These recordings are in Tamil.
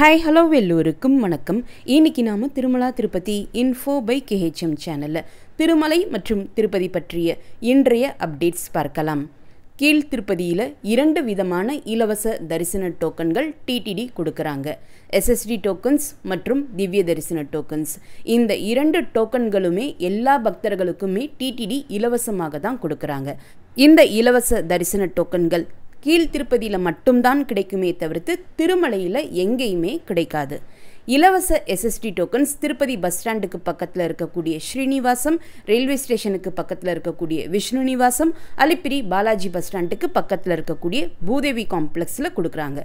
ஹாய் ஹலோ எல்லோருக்கும் வணக்கம். இன்னைக்கு நாம Tirumala Tirupati info by KHM சேனலில் திருமலை மற்றும் திருப்பதி பற்றிய இன்றைய அப்டேட்ஸ் பார்க்கலாம். கீழ் திருப்பதியில் 2 விதமான இலவச தரிசன டோக்கன்கள் TTD கொடுக்குறாங்க. SSD டோக்கன்ஸ் மற்றும் திவ்ய தரிசன டோக்கன்ஸ். இந்த 2 டோக்கன்களுமே எல்லா பக்தர்களுக்குமே TTD இலவசமாக தான் கொடுக்குறாங்க. இந்த இலவச தரிசன டோக்கன்கள் கீழ் திருப்பதியில் மட்டும்தான் கிடைக்குமே தவிர்த்து திருமலையில் எங்கேயுமே கிடைக்காது. இலவச SSD டோக்கன்ஸ் திருப்பதி பஸ் ஸ்டாண்டுக்கு பக்கத்தில் இருக்கக்கூடிய ஸ்ரீனிவாசம், ரயில்வே ஸ்டேஷனுக்கு பக்கத்தில் இருக்கக்கூடிய விஷ்ணு நிவாசம், அலிப்பிரி பாலாஜி பஸ் ஸ்டாண்டுக்கு பக்கத்தில் இருக்கக்கூடிய பூதேவி காம்ப்ளெக்ஸில் கொடுக்குறாங்க.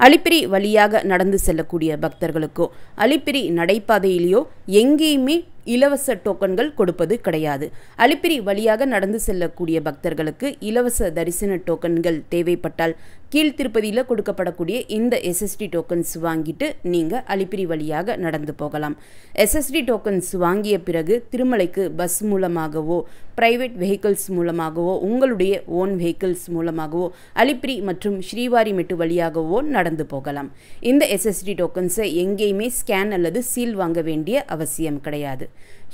அலிப்பிரி வழியாக நடந்து செல்லக்கூடிய பக்தர்களுக்கோ அலிப்பிரி நடைபாதையிலேயோ எங்கேயுமே இலவச டோக்கன்கள் கொடுப்பது கிடையாது. அலிப்பிரி வழியாக நடந்து செல்லக்கூடிய பக்தர்களுக்கு இலவச தரிசன டோக்கன்கள் தேவைப்பட்டால் கீழ் திருப்பதியில் கொடுக்கப்படக்கூடிய இந்த SSD டோக்கன்ஸ் வாங்கிட்டு நீங்கள் அலிப்பிரி வழியாக நடந்து போகலாம். SSD டோக்கன்ஸ் வாங்கிய பிறகு திருமலைக்கு பஸ் மூலமாகவோ பிரைவேட் வெஹிக்கிள்ஸ் மூலமாகவோ உங்களுடைய ஓன் வெஹிக்கிள்ஸ் மூலமாகவோ அலிப்பிரி மற்றும் ஸ்ரீவாரிமெட்டு வழியாகவோ நடந்து போகலாம். இந்த SSD டோக்கன்ஸை எங்கேயுமே ஸ்கேன் அல்லது சீல் வாங்க வேண்டிய அவசியம் கிடையாது.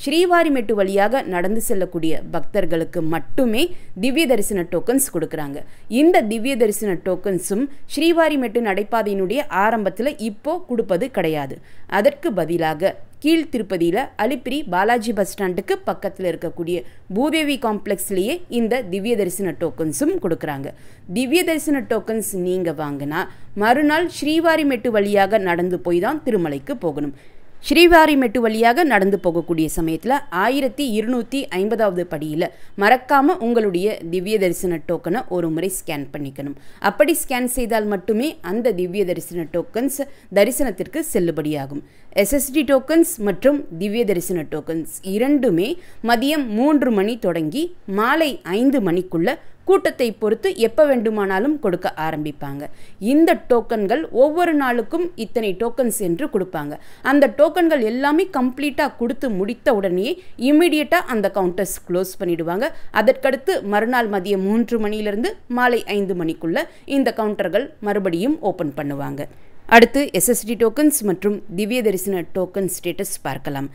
ஸ்ரீவாரிமெட்டு வழியாக நடந்து செல்லக்கூடிய பக்தர்களுக்கு மட்டுமே திவ்ய தரிசன டோக்கன்ஸ் கொடுக்குறாங்க. இந்த திவ்ய தரிசன டோக்கன்ஸும் ஸ்ரீவாரிமெட்டு நடைபாதையினுடைய ஆரம்பத்தில் இப்போ கொடுப்பது கிடையாது. அதற்கு பதிலாக கீழ் திருப்பதியில் அலிப்பிரி பாலாஜி பஸ் ஸ்டாண்டுக்கு பக்கத்தில் இருக்கக்கூடிய பூதேவி காம்ப்ளெக்ஸ்லேயே இந்த திவ்ய தரிசன டோக்கன்ஸும் கொடுக்குறாங்க. திவ்ய தரிசன டோக்கன்ஸ் நீங்கள் வாங்கினா மறுநாள் ஸ்ரீவாரிமெட்டு வழியாக நடந்து போய் தான் திருமலைக்கு போகணும். ஸ்ரீவாரிமெட்டு வழியாக நடந்து போகக்கூடிய சமயத்தில் 1250வது படியில் மறக்காமல் உங்களுடைய திவ்ய தரிசன டோக்கனை ஒரு முறை ஸ்கேன் பண்ணிக்கணும். அப்படி ஸ்கேன் செய்தால் மட்டுமே அந்த திவ்ய தரிசன டோக்கன்ஸ் தரிசனத்திற்கு செல்லுபடியாகும். SSD டோக்கன்ஸ் மற்றும் திவ்ய தரிசன டோக்கன்ஸ் இரண்டுமே மதியம் 3 மணி தொடங்கி மாலை 5 மணிக்குள்ள கூட்டத்தை பொறுத்து எப்போ வேண்டுமானாலும் கொடுக்க ஆரம்பிப்பாங்க. இந்த டோக்கன்கள் ஒவ்வொரு நாளுக்கும் இத்தனை டோக்கன்ஸ் என்று கொடுப்பாங்க. அந்த டோக்கன்கள் எல்லாமே கம்ப்ளீட்டாக கொடுத்து முடித்த உடனே இம்மிடியட்டாக அந்த கவுண்டர்ஸ் க்ளோஸ் பண்ணிடுவாங்க. அதற்கடுத்து மறுநாள் மதியம் 3 மணியிலிருந்து மாலை 5 மணிக்குள்ள இந்த கவுண்டர்கள் மறுபடியும் ஓப்பன் பண்ணுவாங்க. அடுத்து SSD டோக்கன்ஸ் மற்றும் திவ்ய தரிசன டோக்கன் ஸ்டேட்டஸ் பார்க்கலாம்.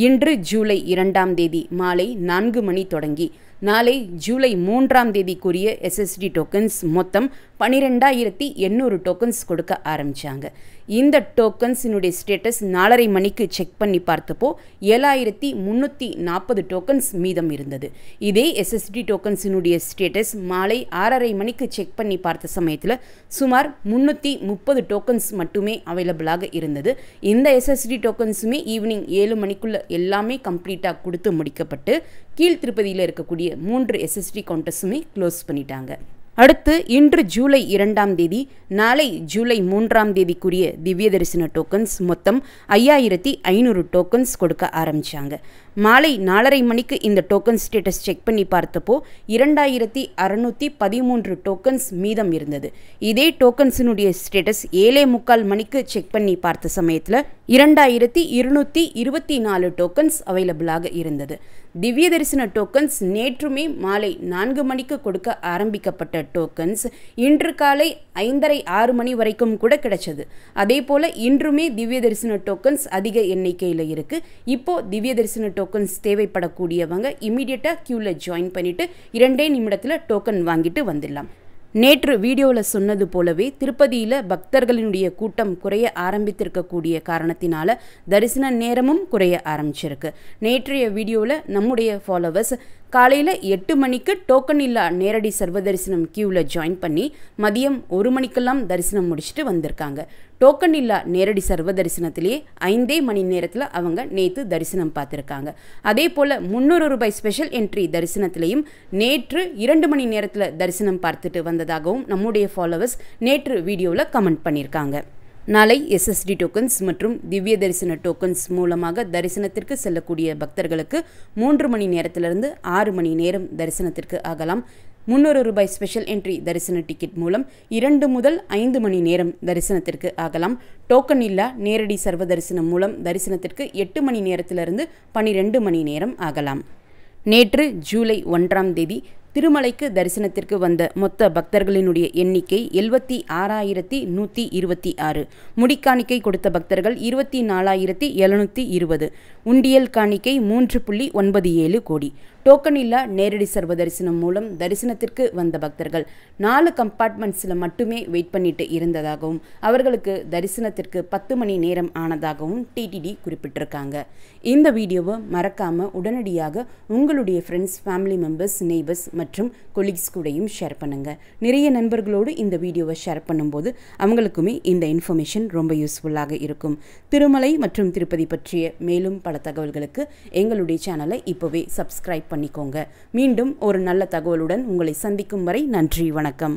இன்று ஜூலை 2ஆம் தேதி மாலை 4 மணி தொடங்கி நாளை ஜூலை 3ஆம் தேதிக்குரிய SSD டோக்கன்ஸ் மொத்தம் 12800 டோக்கன்ஸ் கொடுக்க ஆரம்பித்தாங்க. இந்த டோக்கன்ஸினுடைய ஸ்டேட்டஸ் 4:30 மணிக்கு செக் பண்ணி பார்த்தப்போ 7340 டோக்கன்ஸ் மீதம் இருந்தது. இதே SSD டோக்கன்ஸினுடைய ஸ்டேட்டஸ் மாலை 6:30 மணிக்கு செக் பண்ணி பார்த்த சமயத்தில் சுமார் 330 டோக்கன்ஸ் மட்டுமே அவைலபிளாக இருந்தது. இந்த SSD டோக்கன்ஸுமே ஈவினிங் 7 மணிக்குள்ள எல்லாமே கம்ப்ளீட்டாக கொடுத்து முடிக்கப்பட்டு கீழ் திருப்பதியில் இருக்கக்கூடிய 3 SSD கவுண்டர்ஸுமே க்ளோஸ் பண்ணிட்டாங்க. அடுத்து இன்று ஜூலை 2ஆம் தேதி நாளை ஜூலை 3ஆம் தேதிக்குரிய திவ்ய தரிசன டோக்கன்ஸ் மொத்தம் 5500 டோக்கன்ஸ் கொடுக்க ஆரம்பித்தாங்க. மாலை 4:30 மணிக்கு இந்த டோக்கன் ஸ்டேட்டஸ் செக் பண்ணி பார்த்தப்போ 2613 டோக்கன்ஸ் மீதம் இருந்தது. இதே டோக்கன்ஸினுடைய ஸ்டேட்டஸ் 7:45 மணிக்கு செக் பண்ணி பார்த்த சமயத்தில் 2224 டோக்கன்ஸ் அவைலபிளாக இருந்தது. திவ்ய தரிசன டோக்கன்ஸ் நேற்றுமே மாலை 4 மணிக்கு கொடுக்க ஆரம்பிக்கப்பட்ட டோக்கன்ஸ் இன்று காலை 5:30-6 மணி வரைக்கும் கூட கிடைச்சது. அதே போல் இன்றுமே திவ்ய தரிசன டோக்கன்ஸ் அதிக எண்ணிக்கையில் இருக்குது. இப்போது திவ்ய தரிசன டோக்கன்ஸ் தேவைப்படக்கூடியவங்க இமீடியட்டாக க்யூவில் ஜாயின் பண்ணிவிட்டு 2 நிமிடத்தில் டோக்கன் வாங்கிட்டு வந்துடலாம். நேற்று வீடியோவில் சொன்னது போலவே திருப்பதியில் பக்தர்களினுடைய கூட்டம் குறைய ஆரம்பித்திருக்கக்கூடிய காரணத்தினால தரிசன நேரமும் குறைய ஆரம்பிச்சிருக்கு. நேற்றைய வீடியோவில் நம்முடைய ஃபாலோவர்ஸ் காலையில் 8 மணிக்கு டோக்கன் இல்லா நேரடி சர்வ தரிசனம் க்யூவில் ஜாயின் பண்ணி மதியம் 1 மணிக்கெல்லாம் தரிசனம் முடிச்சுட்டு வந்திருக்காங்க. டோக்கன் இல்லா நேரடி சர்வ தரிசனத்திலேயே 5 மணி நேரத்தில் அவங்க நேற்று தரிசனம் பார்த்துருக்காங்க. அதே போல் 300 ரூபாய் ஸ்பெஷல் என்ட்ரி தரிசனத்திலையும் நேற்று 2 மணி நேரத்தில் தரிசனம் பார்த்துட்டு வந்ததாகவும் நம்முடைய ஃபாலோவர்ஸ் நேற்று வீடியோவில் கமெண்ட் பண்ணியிருக்காங்க. நாளை SSD டோக்கன்ஸ் மற்றும் திவ்ய தரிசன டோக்கன்ஸ் மூலமாக தரிசனத்திற்கு செல்லக்கூடிய பக்தர்களுக்கு 3 மணி நேரத்திலிருந்து 6 மணி நேரம் தரிசனத்திற்கு ஆகலாம். 300 ரூபாய் ஸ்பெஷல் என்ட்ரி தரிசன டிக்கெட் மூலம் 2 முதல் 5 மணி நேரம் தரிசனத்திற்கு ஆகலாம். டோக்கன் இல்லா நேரடி சர்வ தரிசனம் மூலம் தரிசனத்திற்கு 8 மணி நேரத்திலிருந்து 12 மணி நேரம் ஆகலாம். நேற்று ஜூலை 1ஆம் தேதி திருமலைக்கு தரிசனத்திற்கு வந்த மொத்த பக்தர்களினுடைய எண்ணிக்கை 76,126. முடிக்காணிக்கை கொடுத்த பக்தர்கள் 24,720. உண்டியல் காணிக்கை 3.97 கோடி. டோக்கன் இல்லா நேரடி சர்வ தரிசனம் மூலம் தரிசனத்திற்கு வந்த பக்தர்கள் 4 கம்பார்ட்மெண்ட்ஸில் மட்டுமே வெயிட் பண்ணிட்டு இருந்ததாகவும் அவர்களுக்கு தரிசனத்திற்கு 10 மணி நேரம் ஆனதாகவும் டிடிடி குறிப்பிட்டிருக்காங்க. இந்த வீடியோவை மறக்காமல் உடனடியாக உங்களுடைய ஃப்ரெண்ட்ஸ், ஃபேமிலி மெம்பர்ஸ், நெய்பர்ஸ் மற்றும் கொலீக்ஸ் கூடயும் ஷேர் பண்ணுங்கள். நிறைய நண்பர்களோடு இந்த வீடியோவை ஷேர் பண்ணும்போது அவங்களுக்குமே இந்த இன்ஃபர்மேஷன் ரொம்ப யூஸ்ஃபுல்லாக இருக்கும். திருமலை மற்றும் திருப்பதி பற்றிய மேலும் பல தகவல்களுக்கு எங்களுடைய சேனலை இப்போவே சப்ஸ்கிரைப் பண்ணிக்கோங்க. மீண்டும் ஒரு நல்ல தகவலுடன் உங்களை சந்திக்கும் வரை நன்றி, வணக்கம்.